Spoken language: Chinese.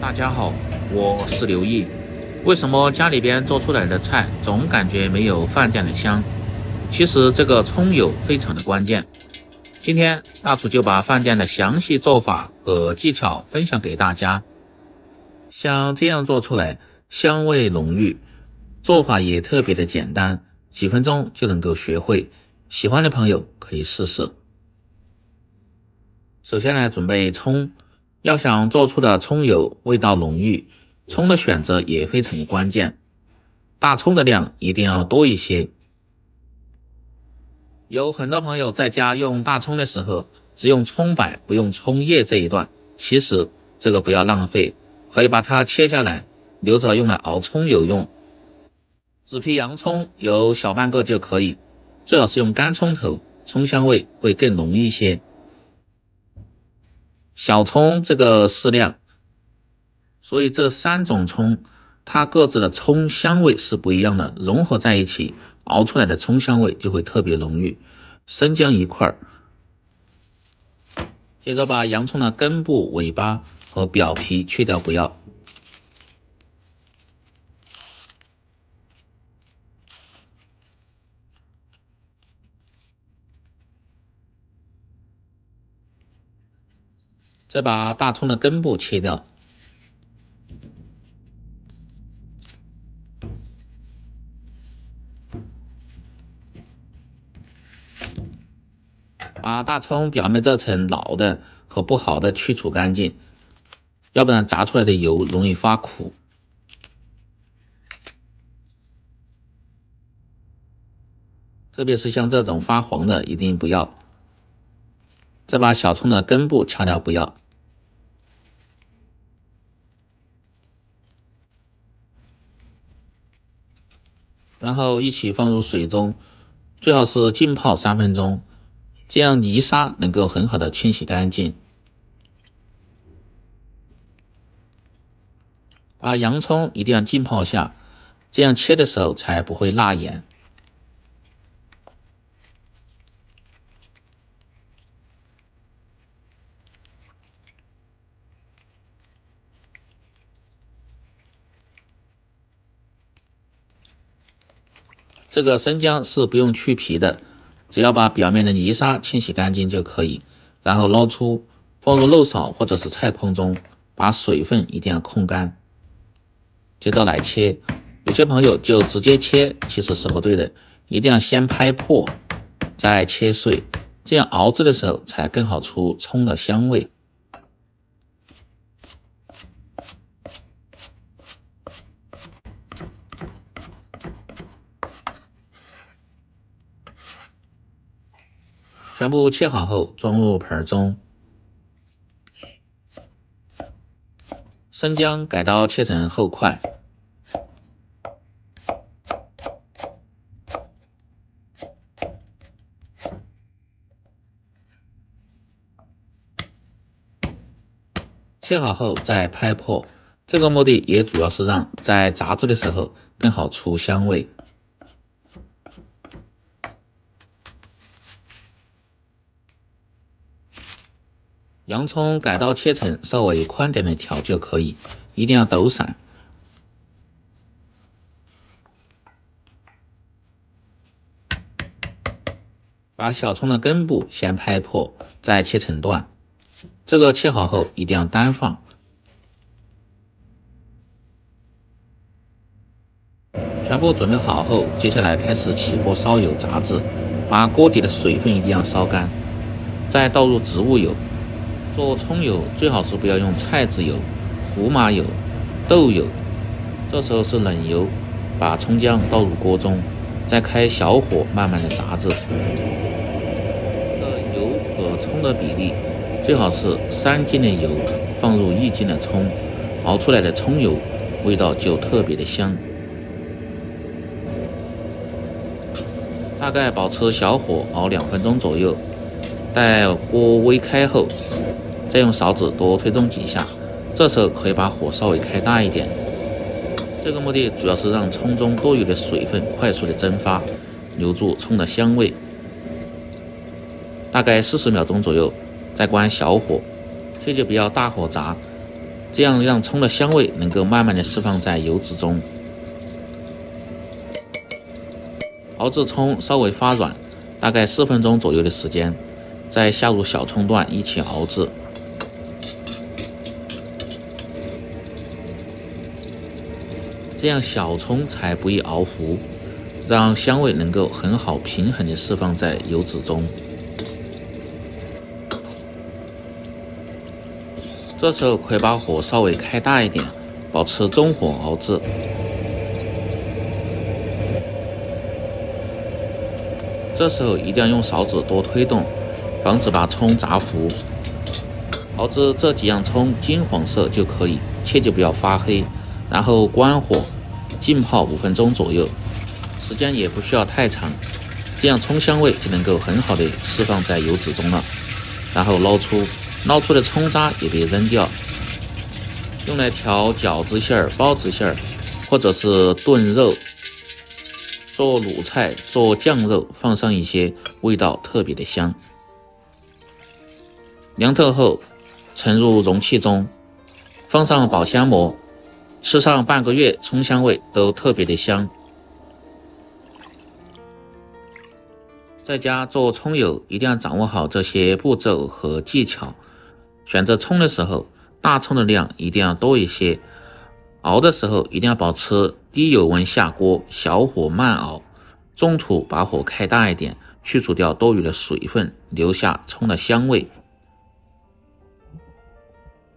大家好，我是刘毅。为什么家里边做出来的菜总感觉没有饭店的香？其实这个葱油非常的关键。今天大厨就把饭店的详细做法和技巧分享给大家。像这样做出来，香味浓郁，做法也特别的简单，几分钟就能够学会。喜欢的朋友可以试试。首先来准备葱。要想做出的葱油味道浓郁，葱的选择也非常的关键，大葱的量一定要多一些。有很多朋友在家用大葱的时候只用葱白不用葱叶这一段，其实这个不要浪费，可以把它切下来留着用来熬葱油用。纸皮洋葱有小半个就可以，最好是用干葱头，葱香味会更浓一些。小葱这个适量，所以这三种葱它各自的葱香味是不一样的，融合在一起熬出来的葱香味就会特别浓郁。生姜一块，接着把洋葱的根部、尾巴和表皮去掉不要。再把大葱的根部切掉，把大葱表面这层老的和不好的去除干净，要不然炸出来的油容易发苦。特别是像这种发黄的一定不要。再把小葱的根部掐掉不要。然后一起放入水中，最好是浸泡3分钟，这样泥沙能够很好的清洗干净。把洋葱一定要浸泡下，这样切的时候才不会辣眼。这个生姜是不用去皮的，只要把表面的泥沙清洗干净就可以，然后捞出，放入漏勺或者是菜筐中，把水分一定要控干。接着来切，有些朋友就直接切，其实是不对的，一定要先拍破，再切碎，这样熬制的时候才更好出葱的香味。全部切好后装入盆中，生姜改刀切成厚块，切好后再拍破，这个目的也主要是让在炸制的时候更好出香味。洋葱改刀切成稍微宽点的条就可以，一定要抖散。把小葱的根部先拍破，再切成段。这个切好后一定要单放。全部准备好后，接下来开始起锅烧油炸制，把锅底的水分一定要烧干，再倒入植物油。做葱油最好是不要用菜籽油、胡麻油、豆油，这时候是冷油，把葱姜倒入锅中，再开小火慢慢的炸制。油和葱的比例最好是3斤的油放入1斤的葱，熬出来的葱油味道就特别的香。大概保持小火熬2分钟左右，待锅微开后，再用勺子多推动几下，这时候可以把火稍微开大一点。这个目的主要是让葱中多余的水分快速的蒸发，留住葱的香味。大概40秒钟左右，再关小火，切记不要大火炸，这样让葱的香味能够慢慢的释放在油脂中。熬至葱稍微发软，大概4分钟左右的时间，再下入小葱段一起熬制。这样小葱才不易熬糊，让香味能够很好平衡的释放在油脂中。这时候可以把火稍微开大一点，保持中火熬制。这时候一定要用勺子多推动，防止把葱炸糊。熬制这几样葱金黄色就可以，切记不要发黑。然后关火，浸泡5分钟左右，时间也不需要太长，这样葱香味就能够很好的释放在油脂中了。然后捞出的葱渣也别扔掉，用来调饺子馅儿、包子馅儿，或者是炖肉、做卤菜、做酱肉，放上一些，味道特别的香。凉透后，盛入容器中，放上保鲜膜，吃上半个月，葱香味都特别的香。在家做葱油一定要掌握好这些步骤和技巧。选择葱的时候，大葱的量一定要多一些。熬的时候一定要保持低油温下锅，小火慢熬，中途把火开大一点，去除掉多余的水分，留下葱的香味。